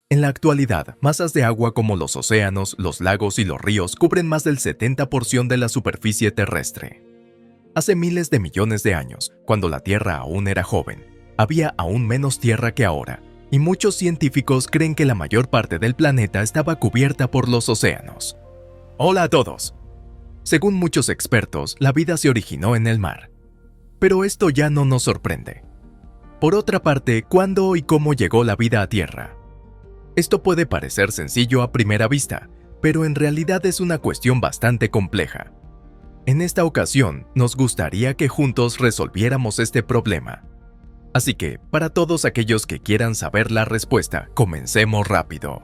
En la actualidad, masas de agua como los océanos, los lagos y los ríos cubren más del 70% de la superficie terrestre. Hace miles de millones de años, cuando la Tierra aún era joven, había aún menos tierra que ahora, y muchos científicos creen que la mayor parte del planeta estaba cubierta por los océanos. Hola a todos. Según muchos expertos, la vida se originó en el mar. Pero esto ya no nos sorprende. Por otra parte, ¿cuándo y cómo llegó la vida a Tierra? Esto puede parecer sencillo a primera vista, pero en realidad es una cuestión bastante compleja. En esta ocasión, nos gustaría que juntos resolviéramos este problema. Así que, para todos aquellos que quieran saber la respuesta, comencemos rápido.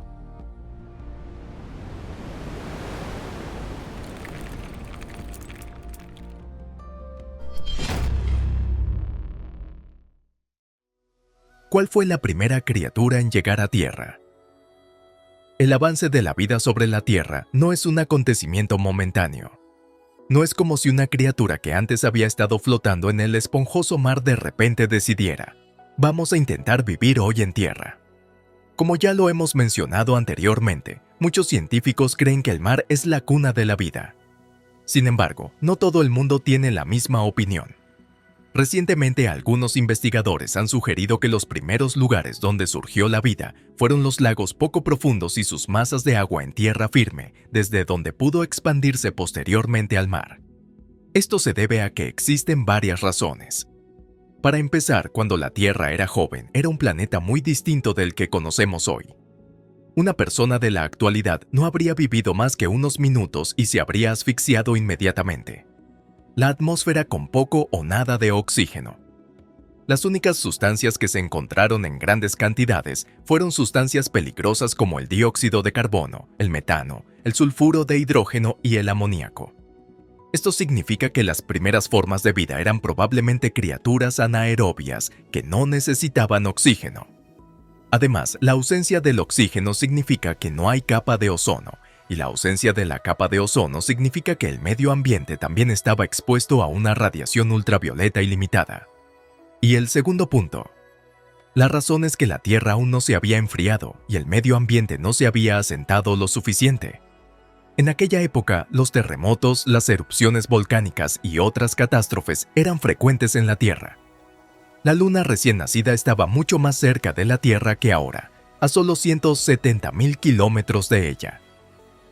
¿Cuál fue la primera criatura en llegar a Tierra? El avance de la vida sobre la Tierra no es un acontecimiento momentáneo. No es como si una criatura que antes había estado flotando en el esponjoso mar de repente decidiera: vamos a intentar vivir hoy en Tierra. Como ya lo hemos mencionado anteriormente, muchos científicos creen que el mar es la cuna de la vida. Sin embargo, no todo el mundo tiene la misma opinión. Recientemente, algunos investigadores han sugerido que los primeros lugares donde surgió la vida fueron los lagos poco profundos y sus masas de agua en tierra firme, desde donde pudo expandirse posteriormente al mar. Esto se debe a que existen varias razones. Para empezar, cuando la Tierra era joven, era un planeta muy distinto del que conocemos hoy. Una persona de la actualidad no habría vivido más que unos minutos y se habría asfixiado inmediatamente. La atmósfera con poco o nada de oxígeno. Las únicas sustancias que se encontraron en grandes cantidades fueron sustancias peligrosas como el dióxido de carbono, el metano, el sulfuro de hidrógeno y el amoníaco. Esto significa que las primeras formas de vida eran probablemente criaturas anaerobias que no necesitaban oxígeno. Además, la ausencia del oxígeno significa que no hay capa de ozono, y la ausencia de la capa de ozono significa que el medio ambiente también estaba expuesto a una radiación ultravioleta ilimitada. Y el segundo punto. La razón es que la Tierra aún no se había enfriado y el medio ambiente no se había asentado lo suficiente. En aquella época, los terremotos, las erupciones volcánicas y otras catástrofes eran frecuentes en la Tierra. La Luna recién nacida estaba mucho más cerca de la Tierra que ahora, a solo 170.000 kilómetros de ella.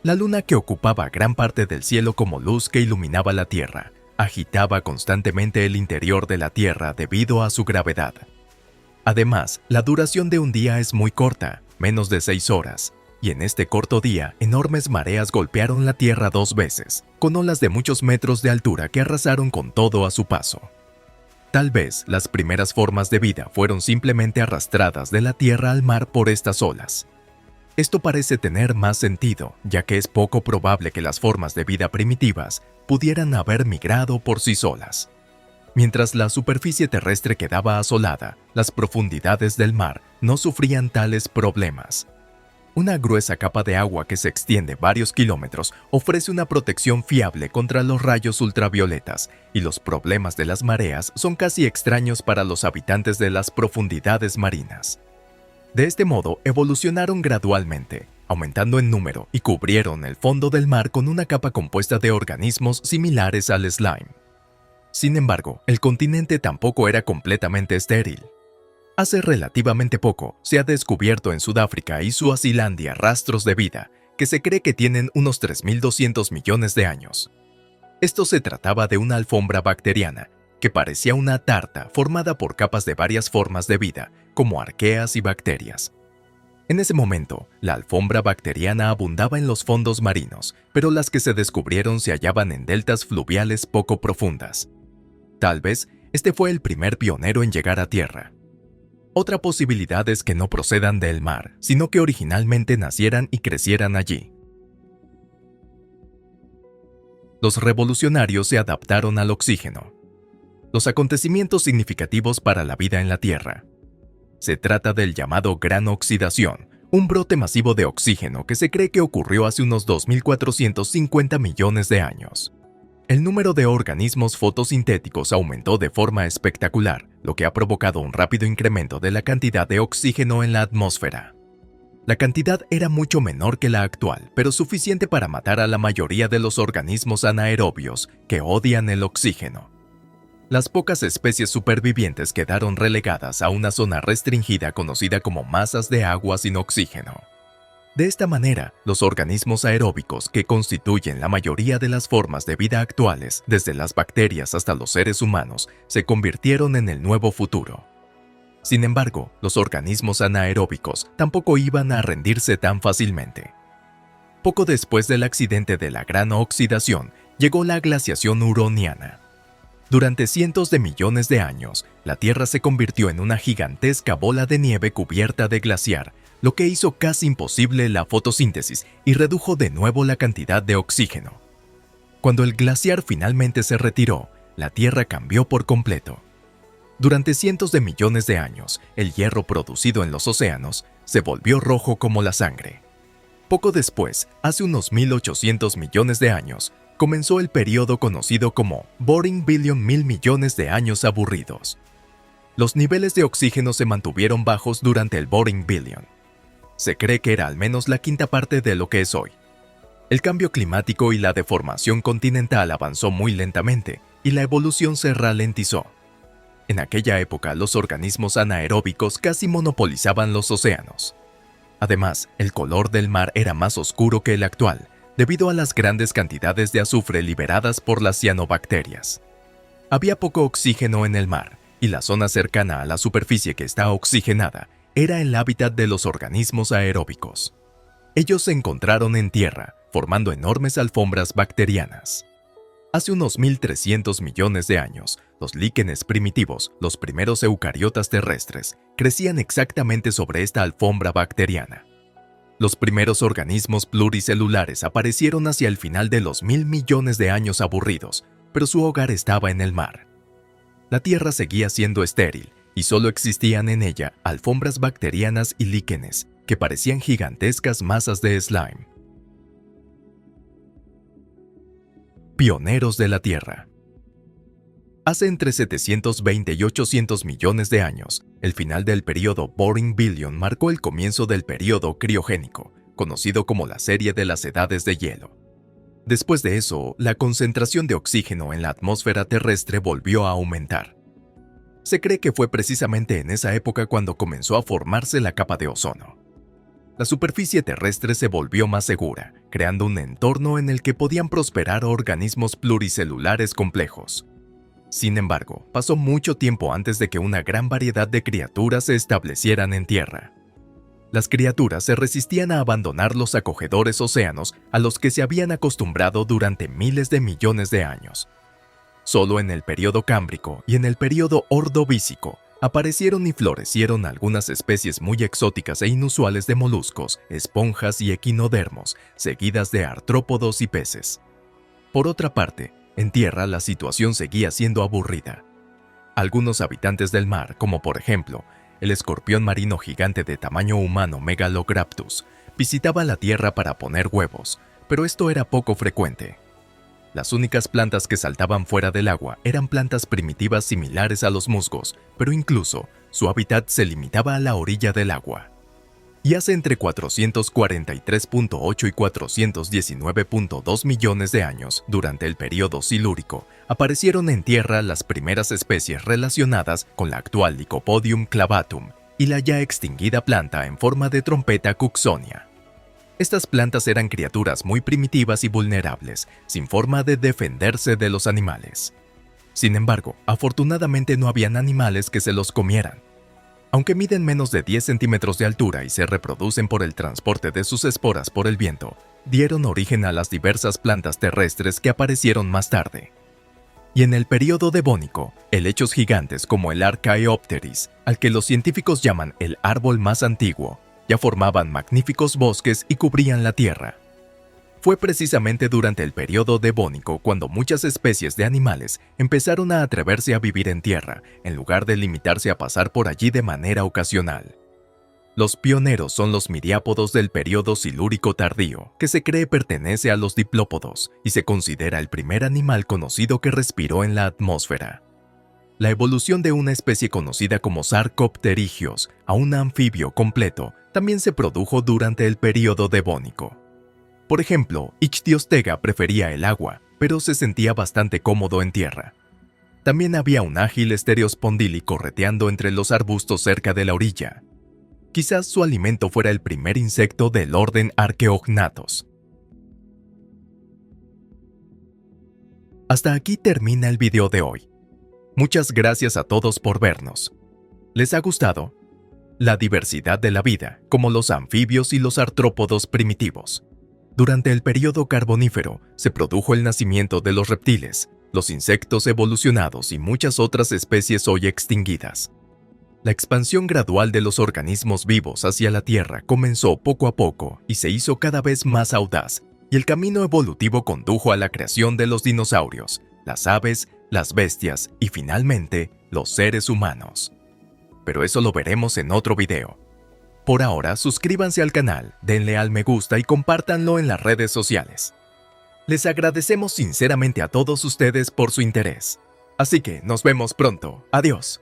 La Luna, que ocupaba gran parte del cielo como luz que iluminaba la Tierra, agitaba constantemente el interior de la Tierra debido a su gravedad. Además, la duración de un día es muy corta, menos de 6 horas, y en este corto día, enormes mareas golpearon la Tierra 2 veces, con olas de muchos metros de altura que arrasaron con todo a su paso. Tal vez las primeras formas de vida fueron simplemente arrastradas de la Tierra al mar por estas olas. Esto parece tener más sentido, ya que es poco probable que las formas de vida primitivas pudieran haber migrado por sí solas. Mientras la superficie terrestre quedaba asolada, las profundidades del mar no sufrían tales problemas. Una gruesa capa de agua que se extiende varios kilómetros ofrece una protección fiable contra los rayos ultravioletas, y los problemas de las mareas son casi extraños para los habitantes de las profundidades marinas. De este modo, evolucionaron gradualmente, aumentando en número y cubrieron el fondo del mar con una capa compuesta de organismos similares al slime. Sin embargo, el continente tampoco era completamente estéril. Hace relativamente poco, se ha descubierto en Sudáfrica y Suazilandia rastros de vida que se cree que tienen unos 3.200 millones de años. Esto se trataba de una alfombra bacteriana, que parecía una tarta formada por capas de varias formas de vida, como arqueas y bacterias. En ese momento, la alfombra bacteriana abundaba en los fondos marinos, pero las que se descubrieron se hallaban en deltas fluviales poco profundas. Tal vez, este fue el primer pionero en llegar a Tierra. Otra posibilidad es que no procedan del mar, sino que originalmente nacieran y crecieran allí. Los revolucionarios se adaptaron al oxígeno. Los acontecimientos significativos para la vida en la Tierra. Se trata del llamado Gran Oxidación, un brote masivo de oxígeno que se cree que ocurrió hace unos 2.450 millones de años. El número de organismos fotosintéticos aumentó de forma espectacular, lo que ha provocado un rápido incremento de la cantidad de oxígeno en la atmósfera. La cantidad era mucho menor que la actual, pero suficiente para matar a la mayoría de los organismos anaerobios que odian el oxígeno. Las pocas especies supervivientes quedaron relegadas a una zona restringida conocida como masas de agua sin oxígeno. De esta manera, los organismos aeróbicos que constituyen la mayoría de las formas de vida actuales, desde las bacterias hasta los seres humanos, se convirtieron en el nuevo futuro. Sin embargo, los organismos anaeróbicos tampoco iban a rendirse tan fácilmente. Poco después del accidente de la gran oxidación, llegó la glaciación huroniana. Durante cientos de millones de años, la Tierra se convirtió en una gigantesca bola de nieve cubierta de glaciar, lo que hizo casi imposible la fotosíntesis y redujo de nuevo la cantidad de oxígeno. Cuando el glaciar finalmente se retiró, la Tierra cambió por completo. Durante cientos de millones de años, el hierro producido en los océanos se volvió rojo como la sangre. Poco después, hace unos 1800 millones de años, comenzó el periodo conocido como Boring Billion Mil Millones de Años Aburridos. Los niveles de oxígeno se mantuvieron bajos durante el Boring Billion. Se cree que era al menos la quinta parte de lo que es hoy. El cambio climático y la deformación continental avanzó muy lentamente y la evolución se ralentizó. En aquella época, los organismos anaeróbicos casi monopolizaban los océanos. Además, el color del mar era más oscuro que el actual, debido a las grandes cantidades de azufre liberadas por las cianobacterias. Había poco oxígeno en el mar, y la zona cercana a la superficie que está oxigenada era el hábitat de los organismos aeróbicos. Ellos se encontraron en tierra, formando enormes alfombras bacterianas. Hace unos 1300 millones de años, los líquenes primitivos, los primeros eucariotas terrestres, crecían exactamente sobre esta alfombra bacteriana. Los primeros organismos pluricelulares aparecieron hacia el final de los 1000 millones de años aburridos, pero su hogar estaba en el mar. La Tierra seguía siendo estéril y solo existían en ella alfombras bacterianas y líquenes que parecían gigantescas masas de slime. Pioneros de la Tierra. Hace entre 720 y 800 millones de años, el final del período Boring Billion marcó el comienzo del período criogénico, conocido como la serie de las edades de hielo. Después de eso, la concentración de oxígeno en la atmósfera terrestre volvió a aumentar. Se cree que fue precisamente en esa época cuando comenzó a formarse la capa de ozono. La superficie terrestre se volvió más segura, creando un entorno en el que podían prosperar organismos pluricelulares complejos. Sin embargo, pasó mucho tiempo antes de que una gran variedad de criaturas se establecieran en tierra. Las criaturas se resistían a abandonar los acogedores océanos a los que se habían acostumbrado durante miles de millones de años. Solo en el período cámbrico y en el período ordovícico aparecieron y florecieron algunas especies muy exóticas e inusuales de moluscos, esponjas y equinodermos, seguidas de artrópodos y peces. Por otra parte, en tierra la situación seguía siendo aburrida. Algunos habitantes del mar, como por ejemplo, el escorpión marino gigante de tamaño humano Megalograptus, visitaba la tierra para poner huevos, pero esto era poco frecuente. Las únicas plantas que saltaban fuera del agua eran plantas primitivas similares a los musgos, pero incluso su hábitat se limitaba a la orilla del agua. Y hace entre 443.8 y 419.2 millones de años, durante el período silúrico, aparecieron en tierra las primeras especies relacionadas con la actual Lycopodium clavatum y la ya extinguida planta en forma de trompeta Cooksonia. Estas plantas eran criaturas muy primitivas y vulnerables, sin forma de defenderse de los animales. Sin embargo, afortunadamente no habían animales que se los comieran. Aunque miden menos de 10 centímetros de altura y se reproducen por el transporte de sus esporas por el viento, dieron origen a las diversas plantas terrestres que aparecieron más tarde. Y en el período devónico, helechos gigantes como el Archaeopteris, al que los científicos llaman el árbol más antiguo, ya formaban magníficos bosques y cubrían la tierra. Fue precisamente durante el período devónico cuando muchas especies de animales empezaron a atreverse a vivir en tierra, en lugar de limitarse a pasar por allí de manera ocasional. Los pioneros son los miriápodos del período silúrico tardío, que se cree pertenece a los diplópodos y se considera el primer animal conocido que respiró en la atmósfera. La evolución de una especie conocida como Sarcopterygios a un anfibio completo también se produjo durante el período devónico. Por ejemplo, Ichthyostega prefería el agua, pero se sentía bastante cómodo en tierra. También había un ágil Stereospondili correteando entre los arbustos cerca de la orilla. Quizás su alimento fuera el primer insecto del orden Archaeognathos. Hasta aquí termina el video de hoy. Muchas gracias a todos por vernos. ¿Les ha gustado? La diversidad de la vida, como los anfibios y los artrópodos primitivos. Durante el período carbonífero se produjo el nacimiento de los reptiles, los insectos evolucionados y muchas otras especies hoy extinguidas. La expansión gradual de los organismos vivos hacia la Tierra comenzó poco a poco y se hizo cada vez más audaz, y el camino evolutivo condujo a la creación de los dinosaurios, las aves, las bestias y finalmente los seres humanos. Pero eso lo veremos en otro video. Por ahora, suscríbanse al canal, denle al me gusta y compártanlo en las redes sociales. Les agradecemos sinceramente a todos ustedes por su interés. Así que nos vemos pronto. Adiós.